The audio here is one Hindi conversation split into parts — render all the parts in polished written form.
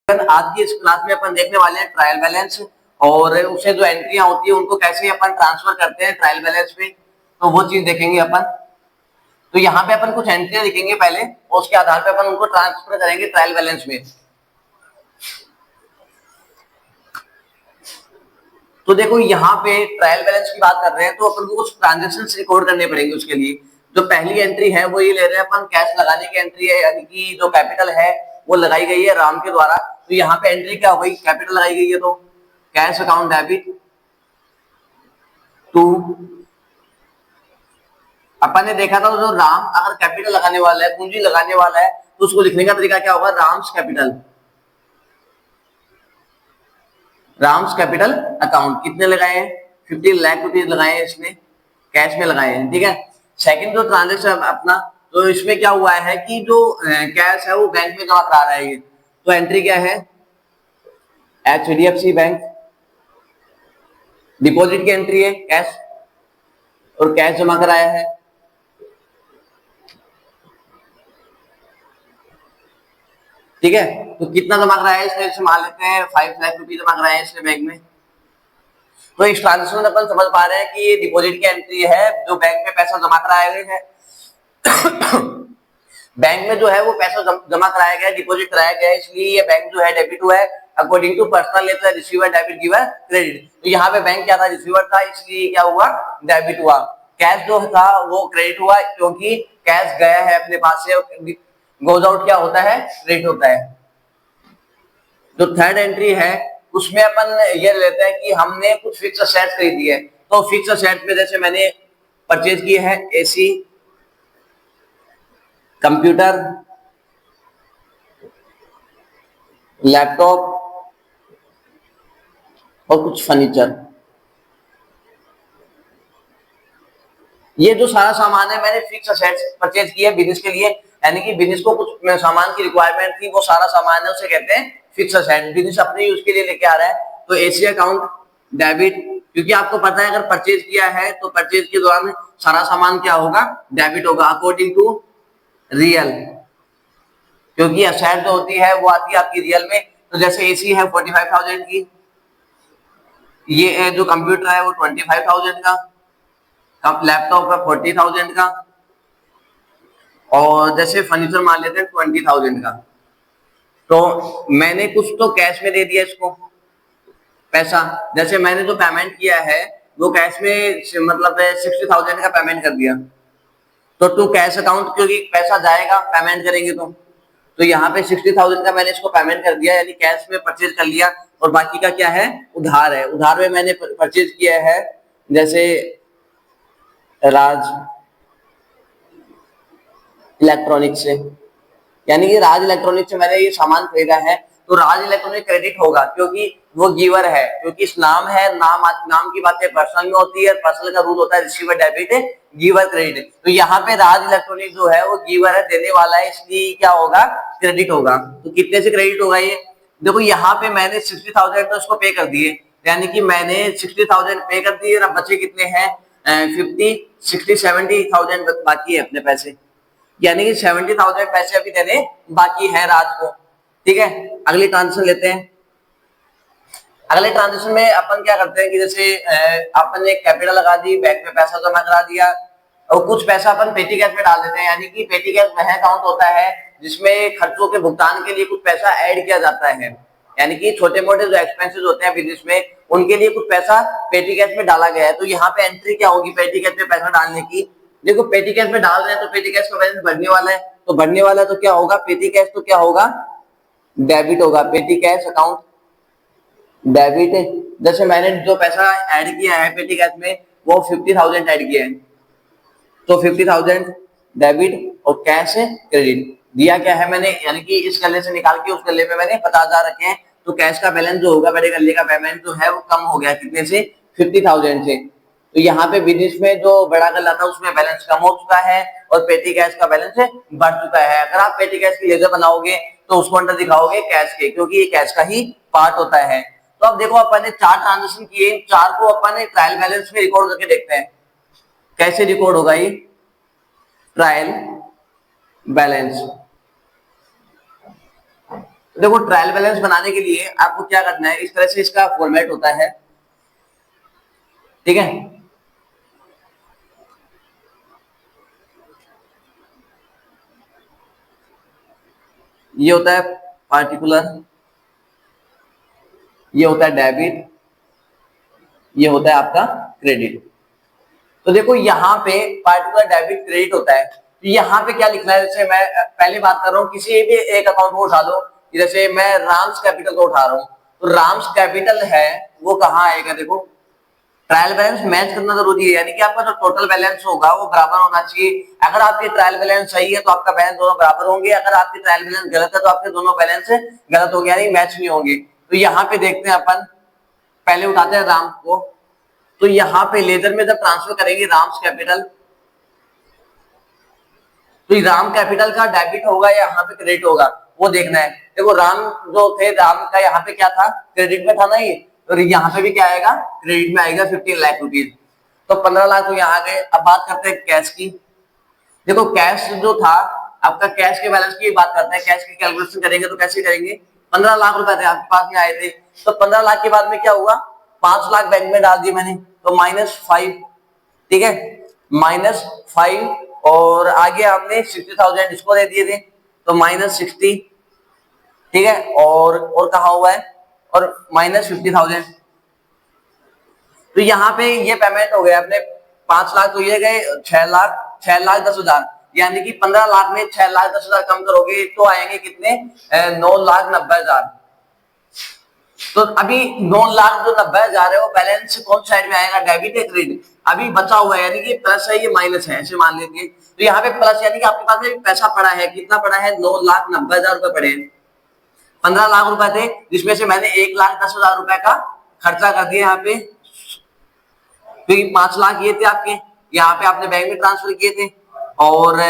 आज की इस क्लास में अपन देखने वाले हैं ट्रायल बैलेंस और उससे जो एंट्रियां होती है उनको कैसे अपन ट्रांसफर करते हैं ट्रायल बैलेंस में, तो वो चीज देखेंगे अपन। तो यहाँ पे अपन कुछ एंट्रियां लिखेंगे पहले और उसके आधार पे अपन उनको ट्रांसफर करेंगे ट्रायल बैलेंस में। तो देखो यहाँ पे ट्रायल बैलेंस की बात कर रहे हैं तो अपन को कुछ ट्रांजेक्शन रिकॉर्ड करने पड़ेंगे। उसके लिए जो पहली एंट्री है वो ये ले रहे हैं अपन, कैश लगाने की एंट्री है, यानी कि जो कैपिटल है वो लगाई गई है राम के द्वारा। तो यहाँ पे एंट्री क्या हो गई, कैपिटल लगाई गई है तो कैश अकाउंट डेबिट टू। अपन ने देखा था जो राम अगर कैपिटल लगाने वाला है, पूंजी लगाने वाला है, तो उसको लिखने का तरीका क्या होगा, Ram's capital. Ram's capital account कितने लगाए हैं, 50 लाख रुपीज लगाए हैं, इसमें कैश में लगाए हैं। ठीक है। सेकंड जो ट्रांजेक्शन अपना, तो इसमें क्या हुआ है कि जो कैश है वो बैंक में जमा करा रहा है ये, तो एंट्री क्या है, HDFC बैंक। डिपॉजिट की एंट्री है कैश और कैश जमा कराया है। ठीक है। तो कितना जमा कराया है इसने, मान लेते हैं 5 लाख रुपए जमा कराया है इसने बैंक में। तो इस ट्रांजेक्शन में अपन समझ पा रहे हैं कि ये डिपॉजिट की एंट्री है, जो बैंक में पैसा जमा कराया गया है। बैंक में जो है वो पैसा जमा कराया गया, डिपॉजिट कराया गया, इसलिए ये बैंक जो है डेबिट हुआ है। According to personal letter receiver debit giver credit. तो यहाँ पे बैंक क्या था, रिसीवर था, इसलिए क्या हुआ, डेबिट हुआ। कैश जो था वो क्रेडिट हुआ, क्योंकि कैश गया है अपने पास से, गोज आउट क्या होता है, क्रेडिट होता है। जो थर्ड एंट्री है उसमें अपन ये लेते हैं कि हमने कुछ फिक्स असेट्स खरीदी है। तो फिक्स असेट्स में जैसे मैंने परचेज किए हैं एसी, कंप्यूटर, लैपटॉप और कुछ फर्नीचर। ये जो सारा सामान है मैंने फिक्स असेट्स परचेज किया बिजनेस के लिए, यानी कि बिजनेस को कुछ सामान की रिक्वायरमेंट थी, वो सारा सामान है उसे कहते हैं फिक्स असेट। बिजनेस अपने यूज के लिए लेके आ रहा है, तो एसी अकाउंट डेबिट, क्योंकि आपको पता है अगर परचेज किया है तो परचेज के दौरान सारा सामान क्या होगा, डेबिट होगा अकॉर्डिंग टू रियल, क्योंकि असेट जो होती है वो आती है आपकी रियल में। तो जैसे एसी है 45,000 की, ये जो कंप्यूटर है वो 25,000 का, लैपटॉप है 40,000 का, और जैसे फर्नीचर मान लेते हैं 20,000 का। तो मैंने कुछ तो कैश में दे दिया इसको पैसा, जैसे मैंने जो पेमेंट किया है वो कैश में मतलब 60,000 का पेमेंट कर दिया। तो टू कैश अकाउंट, क्योंकि पैसा जाएगा पेमेंट करेंगे तो यहाँ पे 60,000 का मैंने इसको पेमेंट कर दिया, यानी कैश में परचेज कर लिया। और बाकी का क्या है, उधार है। उधार में मैंने परचेज किया है जैसे राज इलेक्ट्रॉनिक से, यानी कि राज इलेक्ट्रॉनिक से मैंने ये सामान खरीदा है, तो राज इलेक्ट्रॉनिक क्रेडिट होगा, क्योंकि वो गिवर है, क्योंकि इस नाम है, नाम की बातें पर्सनल में होती है, पर्सनल का रूल होता है रिसीवर डेबिट गिवर क्रेडिट। तो यहाँ पे राज इलेक्ट्रॉनिक जो है वो गिवर है, देने वाला है, इसलिए क्या होगा, क्रेडिट होगा। तो कितने से क्रेडिट होगा ये, देखो यहाँ पे मैंने 60,000 तो इसको पे कर दिए, यानी कि मैंने 60,000 पे कर दिए, अब बचे कितने हैं 70,000 बाकी है अपने पैसे, यानी कि 70,000 पैसे अभी देने बाकी है राज को। ठीक है। अगली ट्रांजेक्शन लेते हैं। अगले ट्रांजेक्शन में अपन क्या करते हैं कि जैसे अपन ने कैपिटल लगा दी, बैंक में पैसा जमा करा दिया, और कुछ पैसा अपन पेटी कैश में डाल देते हैं, यानी कि पेटी कैश वह अकाउंट होता है जिसमें खर्चों के भुगतान के लिए कुछ पैसा ऐड किया जाता है, यानी कि छोटे मोटे जो एक्सपेंसेस होते हैं बिजनेस में उनके लिए कुछ पैसा पेटी कैश में डाला गया है। तो यहाँ पे एंट्री क्या होगी, पेटी कैश में पैसा डालने की। देखो पेटी कैश में डाल रहे हैं तो पेटी कैश का बैलेंस बढ़ने वाला है, तो बढ़ने वाला है तो क्या होगा, पेटी कैश तो क्या होगा, डेबिट होगा, पेटी कैश अकाउंट डेबिट। जैसे मैंने जो पैसा ऐड किया है पेटी कैश में वो 50,000 ऐड किया है, तो 50,000 डेबिट और कैश क्रेडिट दिया क्या है मैंने, यानी कि इस गले से निकाल के उस गले में मैंने 50,000 रखे हैं, तो कैश का बैलेंस जो होगा, बड़े गले का पेमेंट जो है वो कम हो गया, कितने से, 50,000 से। तो यहाँ पे बिजनेस में जो बड़ा गला था उसमें बैलेंस कम हो चुका है और पेटी कैश का बैलेंस बढ़ चुका है। अगर आप पेटी कैश की लेजर बनाओगे तो उसको अंदर दिखाओगे कैश के, क्योंकि ये कैश का ही पार्ट होता है। तो अब देखो अपन ने 4 ट्रांजेक्शन किए, 4 को अपन ट्रायल बैलेंस में रिकॉर्ड करके देखते हैं कैसे रिकॉर्ड होगा ये ट्रायल बैलेंस। देखो ट्रायल बैलेंस बनाने के लिए आपको क्या करना है, इस तरह से इसका फॉर्मेट होता है, ठीक है। ये होता है पार्टिकुलर, ये होता है डेबिट, ये होता है आपका क्रेडिट। तो देखो यहाँ पे पार्टिकुलर डेबिट क्रेडिट होता है, तो यहाँ पे क्या लिखना है, जैसे मैं पहले बात कर रहा हूँ किसी भी एक अकाउंट को उठा लो, जैसे मैं राम्स कैपिटल को उठा रहा हूँ, तो राम्स कैपिटल है वो कहाँ आएगा, देखो ट्रायल बैलेंस मैच करना जरूरी है, यानी कि आपका जो टोटल बैलेंस होगा वो बराबर होना चाहिए। अगर आपकी ट्रायल बैलेंस सही है तो आपका बैलेंस दोनों बराबर होंगे, अगर आपकी ट्रायल बैलेंस गलत है तो आपके दोनों बैलेंस गलत होंगे, यानी मैच नहीं होंगे। तो यहाँ पे देखते हैं अपन, पहले उठाते हैं राम को, तो यहाँ पे लेजर में जब ट्रांसफर करेंगे राम्स कैपिटल, तो राम कैपिटल का डेबिट होगा या यहाँ पे क्रेडिट होगा वो देखना है। देखो राम जो थे, राम का यहाँ पे क्या था, क्रेडिट में था ना ये, तो यहाँ पे भी क्या आएगा, क्रेडिट में आएगा 15 लाख रुपीज, तो 15 लाख तो यहाँ आ गए। अब बात करते हैं कैश की। देखो कैश जो था आपका, कैश के बैलेंस की बात करते हैं, कैश की कैलकुलेशन करेंगे तो कैसे करेंगे, 15 लाख रुपए थे आपके पास में आए थे, तो 15 लाख के बाद में क्या हुआ, 5 लाख बैंक में डाल दिए मैंने, तो -5, ठीक है, -5, और आगे हमने 60,000 इसको दे दिए थे, तो -60, ठीक है, और कहा हुआ है, और -50,000। तो यहाँ पे ये पेमेंट हो गया अपने 5 लाख, तो ये गए 6,10,000, यानी कि 15 लाख में 6,10,000 कम करोगे तो आएंगे कितने, 9,90,000। तो अभी 9,90,000 है, वो बैलेंस कौन साइड में आएगा, डेबिट या क्रेडिट, अभी बचा हुआ है, यानी कि प्लस है ये माइनस है, ऐसे मान लीजिए। तो यहाँ पे प्लस, यानी कि आपके पास में पैसा पड़ा है, कितना पड़ा है, 9,90,000 रुपए पड़े हैं। 15 लाख रुपए थे जिसमें से मैंने 1,10,000 रुपए का खर्चा कर दिया यहाँ पे, क्योंकि 5 लाख ये थे आपके, यहाँ पे आपने बैंक में ट्रांसफर किए थे, और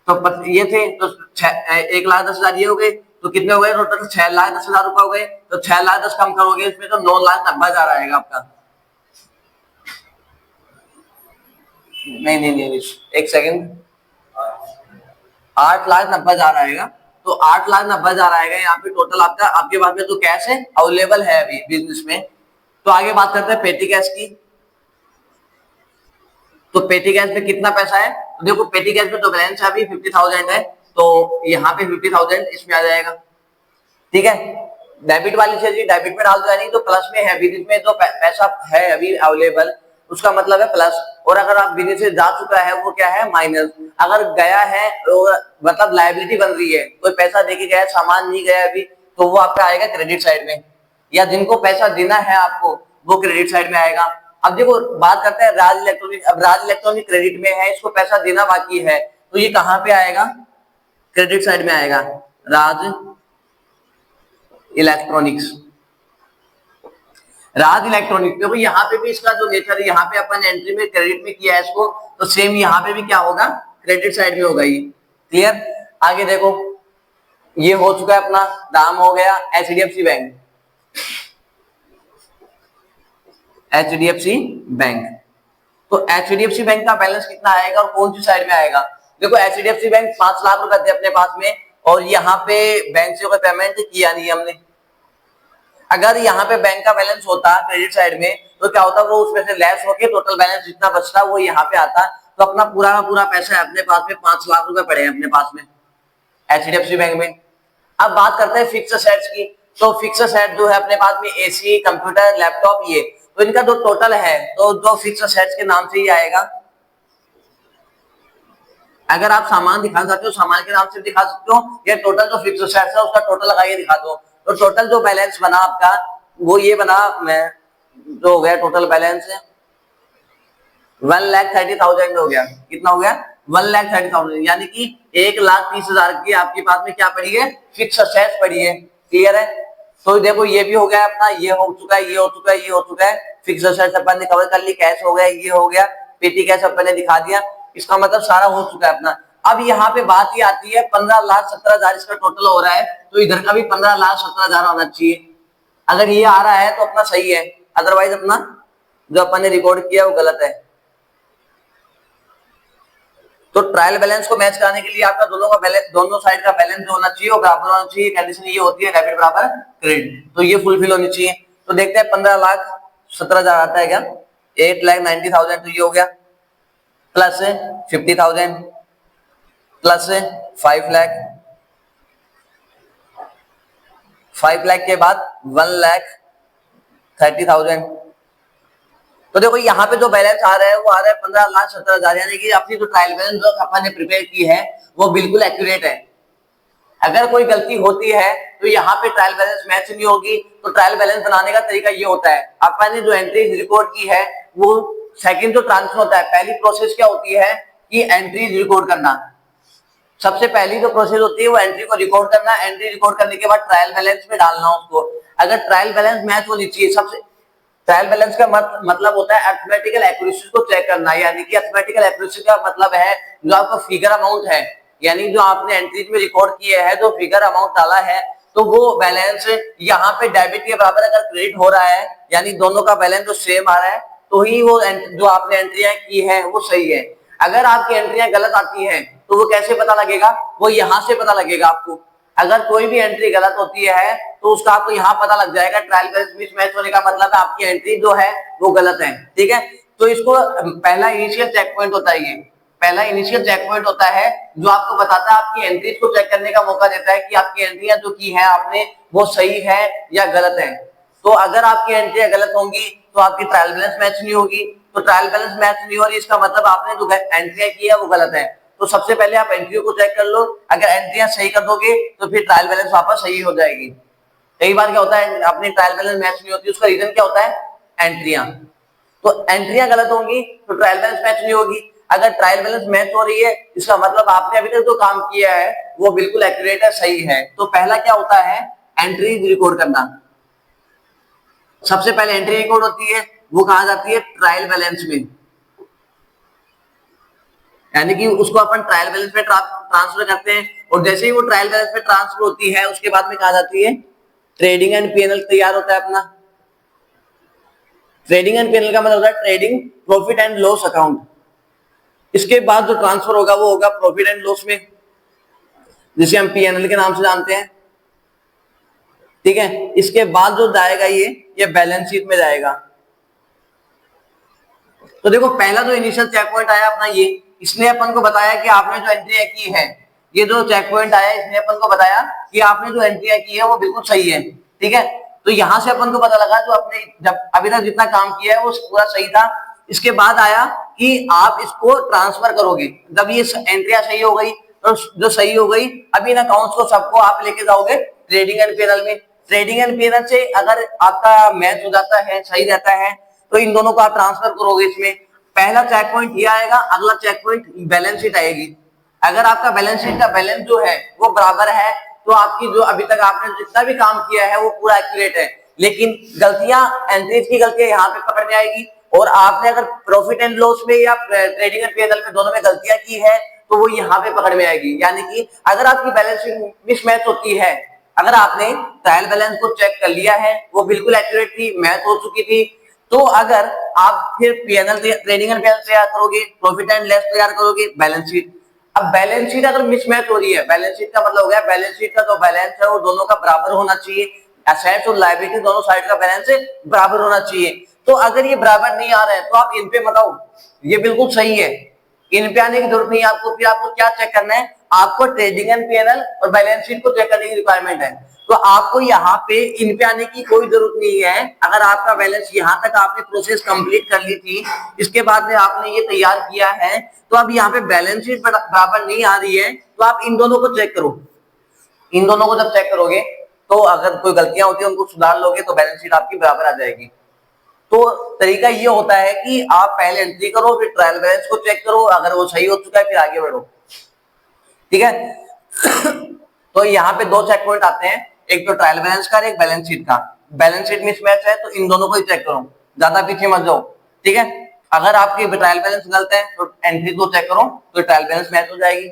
तो ये थे, तो 1,10,000 ये हो गए, तो कितने हो गए टोटल, 6,10,000 रुपए हो गए, तो 6,10,000 कम करोगे इसमें तो 9,90,000 आएगा आपका। नहीं नहीं नहीं, एक सेकंड, 8,90,000 आएगा, तो 8,90,000 आएगा यहाँ पे टोटल आपका, आपके पास में तो कैश है अवेलेबल है अभी बिजनेस में। तो आगे बात करते हैं पेटी कैश की। तो पेटी कैश में कितना पैसा है, तो देखो पेटी कैश में तो बैलेंस अभी 50,000 है, तो यहाँ पे 50,000 इसमें आ जाएगा, ठीक है। डेबिट वाली चीज डेबिट में डाल दो, यानी तो प्लस में है, बिजनेस में जो पैसा है अभी अवेलेबल उसका मतलब है प्लस, और अगर आप बिजनेस से जा चुका है वो क्या है, माइनस। अगर गया है मतलब लायबिलिटी बन रही है, कोई पैसा देके गया, सामान नहीं गया अभी, तो वो आपका आएगा क्रेडिट साइड में, या जिनको पैसा देना है आपको वो क्रेडिट साइड में आएगा। अब देखो बात करते हैं राज इलेक्ट्रॉनिक, अब राज इलेक्ट्रॉनिक क्रेडिट में है, इसको पैसा देना बाकी है, तो ये कहाँ पे आएगा, क्रेडिट साइड में आएगा, राज इलेक्ट्रॉनिक्स। राज इलेक्ट्रॉनिक्स, देखो यहाँ पे भी इसका जो नेचर है, यहाँ पे अपन एंट्री में क्रेडिट में किया है इसको, तो सेम यहाँ पे भी क्या होगा, क्रेडिट साइड में होगा ये, क्लियर। आगे देखो ये हो चुका है अपना, नाम हो गया एचडीएफसी बैंक, एचडीएफसी बैंक। तो एचडीएफसी बैंक का बैलेंस कितना आएगा और कौन सी साइड में आएगा, देखो एचडीएफसी बैंक 5 लाख रुपए थे अपने पास में, और यहाँ पे बैंक से कोई पेमेंट किया नहीं हमने। अगर यहाँ पे बैंक का बैलेंस होता क्रेडिट साइड में, तो क्या होता, वो उसमें से लेस होके टोटल बैलेंस जितना बचता वो यहाँ पे आता, तो अपना पूरा का पूरा पैसा है अपने पास में, 5 लाख रुपए पड़े हैं अपने पास में एचडीएफसी बैंक में। अब बात करते हैं फिक्स असेट्स की। तो फिक्स असेट जो है अपने पास में एसी, कंप्यूटर, लैपटॉप, ये तो इनका जो टोटल है, तो जो फिक्स असेट्स के नाम से ही आएगा। अगर आप सामान दिखा सकते हो सामान के नाम से दिखा सकते हो, या टोटल जो फिक्स असेट्स है उसका टोटल लगाइए दिखा दो। तो टोटल जो बैलेंस बना आपका वो ये बना, मैं जो हो गया टोटल बैलेंस 1,30,000 हो गया। कितना हो गया, 1,30,000, यानी कि 1,30,000 की आपके पास में क्या पड़ी है, फिक्स असेट्स पड़ी है, क्लियर है। तो देखो ये भी हो गया अपना, ये हो चुका है, ये हो चुका है, ये हो चुका है, फिक्स असेट्स अपन ने कवर कर ली, कैश हो गया, ये हो गया, पेटी कैश अपन ने दिखा दिया, इसका मतलब सारा हो चुका है अपना। अब यहाँ पे बात ये आती है 15,17,000 इसका टोटल हो रहा है, तो इधर का भी 15,17,000 होना चाहिए। अगर ये आ रहा है तो अपना सही है, अदरवाइज अपना जो अपन ने रिकॉर्ड किया वो गलत है। तो ट्रायल बैलेंस को मैच कराने के लिए आपका दोनों का बैलेंस, दोनों साइड का बैलेंस जो होना चाहिए वो बराबर होना चाहिए। कंडीशन ये होती है डेबिट बराबर क्रेडिट, तो ये फुलफिल होनी चाहिए। तो देखते हैं 15,17,000 आता है क्या, 8,90,000, तो ये हो गया प्लस 50,000 प्लस 5 लाख, 5 लाख के बाद 1,30,000। तो देखो यहाँ पे जो बैलेंस आ रहा है वो आ रहा है 15,17,000, यानी कि अपनी जो ट्रायल बैलेंस जो अपन ने प्रिपेयर की है वो बिल्कुल एक्यूरेट है। अगर कोई गलती होती है तो यहाँ पे ट्रायल बैलेंस मैच नहीं होगी। तो ट्रायल बैलेंस बनाने का तरीका ये होता है, अपन ने जो एंट्री रिकॉर्ड की है वो सेकंड जो ट्रांजेक्शन होता है, पहली प्रोसेस क्या होती है कि एंट्री रिकॉर्ड करना। सबसे पहली जो प्रोसेस होती है वो एंट्री को रिकॉर्ड करना, एंट्री रिकॉर्ड करने के बाद ट्रायल बैलेंस में डालना उसको। अगर ट्रायल बैलेंस मैच होनी चाहिए, सबसे ट्रायल बैलेंस का मतलब होता है अरिथमेटिकल एक्यूरेसी को चेक करना, यानी कि अरिथमेटिकल एक्यूरेसी का मतलब है जो आपका फिगर अमाउंट है, यानी जो आपने एंट्रीज में रिकॉर्ड किए हैं, जो फिगर अमाउंट डाला है, तो वो बैलेंस यहाँ पे डेबिट के बराबर अगर क्रेडिट हो रहा है, यानी दोनों का बैलेंस जो सेम आ रहा है, तो ही वो जो आपने एंट्रियां की है वो सही है। अगर आपकी एंट्रियां गलत आती हैं तो वो कैसे पता लगेगा, वो यहाँ से पता लगेगा आपको। अगर कोई भी एंट्री गलत होती है तो उसका आपको यहाँ पता लग जाएगा। ट्रायल बैलेंस मिसमैच होने का मतलब है आपकी एंट्री जो है वो गलत है, ठीक है। तो इसको पहला इनिशियल चेक पॉइंट होता है, ये पहला इनिशियल चेक पॉइंट होता है जो आपको बताता है, आपकी एंट्रीज को चेक करने का मौका देता है कि आपकी एंट्रियां जो की है आपने वो सही है या गलत है। तो अगर आपकी एंट्रियां गलत होंगी तो आपकी ट्रायल बैलेंस मैच नहीं होगी। तो ट्रायल बैलेंस मैच नहीं हो रही, इसका मतलब आपने जो एंट्रियां की है वो गलत है। तो सबसे पहले आप एंट्री को चेक कर लो, अगर एंट्रियां सही कर दोगे तो फिर ट्रायल बैलेंस वापस सही हो जाएगी। कई बार क्या होता है अपनी ट्रायल बैलेंस मैच नहीं होती, उसका रीजन क्या होता है, एंट्रियां। तो एंट्रियां गलत होंगी तो ट्रायल बैलेंस मैच नहीं होगी। अगर ट्रायल बैलेंस मैच हो रही है इसका मतलब आपने अभी तक जो काम किया है वो बिल्कुल एक्यूरेट है, सही है। तो पहला क्या होता है, एंट्री रिकॉर्ड करना। सबसे पहले एंट्री रिकॉर्ड होती है वो कहा जाती है ट्रायल बैलेंस में, यानी कि उसको अपन ट्रायल बैलेंस में ट्रांसफर करते हैं। और जैसे ही वो ट्रायल बैलेंस में ट्रांसफर होती है उसके बाद में कहा जाती है ट्रेडिंग एंड पीएनएल तैयार होता है अपना। ट्रेडिंग एंड पीएनएल का मतलब होता है trading profit and loss account. इसके बाद जो ट्रांसफर होगा वो होगा प्रॉफिट एंड लॉस में, जिसे हम पीएनएल के नाम से जानते हैं, ठीक है। इसके बाद जो जाएगा ये बैलेंस शीट में जाएगा। तो देखो पहला जो इनिशियल चेक पॉइंट आया अपना ये, इसने अपन को बताया कि आपने जो एंट्री की है, ये जो चेक पॉइंट आया इसने अपन को बताया कि आपने जो एंट्री की है वो बिल्कुल सही है, ठीक है। तो यहां से अपन को पता लगा जो आपने जब अभी तक जितना काम किया है वो पूरा सही था। इसके बाद आया कि आप इसको ट्रांसफर करोगे, जब ये एंट्रियां सही हो गई तो जो सही हो गई अभी इन अकाउंट्स को सबको आप लेके जाओगे ट्रेडिंग एंड पीएनएल में। ट्रेडिंग एंड पीएनएल से अगर आपका मैच हो जाता है, सही रहता है, तो इन दोनों को आप ट्रांसफर करोगे इसमें। पहला चेक पॉइंट ये आएगा, अगला चेक पॉइंट बैलेंस शीट आएगी। अगर आपका बैलेंस शीट का बैलेंस जो है वो बराबर है तो आपकी जो अभी तक आपने जितना भी काम किया है वो पूरा एक्यूरेट है। लेकिन गलतियां, एंट्रीज की गलतियां यहाँ पे पकड़ में आएगी, और आपने अगर प्रॉफिट एंड लॉस में या ट्रेडिंग एंड पीएनएल में दोनों में गलतियां की है तो वो यहाँ पे पकड़ में आएगी। यानी कि अगर आपकी बैलेंस शीट मिसमैच होती है, अगर आपने ट्रायल बैलेंस को चेक कर लिया है वो बिल्कुल एक्यूरेट थी, मैच हो चुकी थी, तो अगर आप फिर पीएनएल ट्रेडिंग एंड पीएनएल तैयार करोगे, प्रॉफिट एंड लॉस तैयार करोगे, बैलेंस शीट। अब बैलेंस शीट अगर मिसमैच हो रही है, बैलेंस शीट का मतलब हो गया बैलेंस शीट का जो बैलेंस है वो दोनों का बराबर होना चाहिए। एसेट्स और लायबिलिटी दोनों साइड का बैलेंस बराबर होना चाहिए। तो अगर ये बराबर नहीं आ रहा है तो आप इन पे मत आओ, ये बिल्कुल सही है, इन पे आने की जरूरत नहीं है आपको। फिर आपको क्या चेक करना है, आपको ट्रेडिंग एंड पीएनएल और बैलेंस शीट को चेक करने की रिक्वायरमेंट है। तो आपको यहाँ पे इन पे आने की कोई जरूरत नहीं है। अगर आपका बैलेंस यहाँ तक आपने प्रोसेस कंप्लीट कर ली थी, इसके बाद में आपने ये तैयार किया है, तो अब यहाँ पे बैलेंस शीट बराबर नहीं आ रही है तो आप इन दोनों को चेक करो। इन दोनों को जब चेक करोगे तो अगर कोई गलतियां होती है उनको सुधार लोगे तो बैलेंस शीट आपकी बराबर आ जाएगी। तो तरीका ये होता है कि आप पहले एंट्री करो, फिर ट्रायल बैलेंस को चेक करो, अगर वो सही हो चुका है फिर आगे बढ़ो, ठीक है। तो यहाँ पे दो चेक पॉइंट आते हैं, एक तो ट्रायल बैलेंस का, एक बैलेंस शीट का। बैलेंस शीट मिसमैच है तो इन दोनों को ही चेक करो, ज्यादा पीछे मत जाओ, ठीक है। अगर आपकी ट्रायल बैलेंस गलत है तो एंट्री को चेक करो तो ट्रायल बैलेंस मैच हो जाएगी।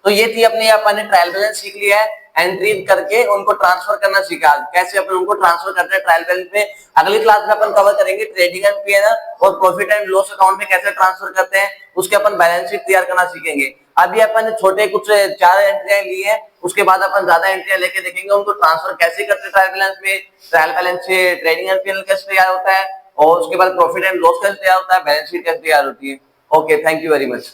तो ये थी अपने ट्रायल बैलेंस सीख लिया है, एंट्री करके उनको ट्रांसफर करना सीखा। कैसे अपन उनको ट्रांसफर करते हैं ट्रायल बैलेंस में, अगली क्लास में अपन कवर करेंगे। ट्रेडिंग एंड पीएनएल और प्रॉफिट एंड लॉस अकाउंट में कैसे ट्रांसफर करते हैं, उसके अपन बैलेंस शीट तैयार करना सीखेंगे। अभी अपन छोटे कुछ 4 एंट्रियां ली है, उसके बाद अपन ज्यादा एंट्रियां लेके देखेंगे उनको ट्रांसफर कैसे करते हैं ट्रायल बैलेंस में, ट्रायल बैलेंस से ट्रेडिंग एंड पीएनएल कैसे तैयार होता है, और उसके बाद प्रॉफिट एंड लॉस कैसे तैयार होता है, बैलेंस शीट कैसे तैयार होती है। Okay, thank you very much.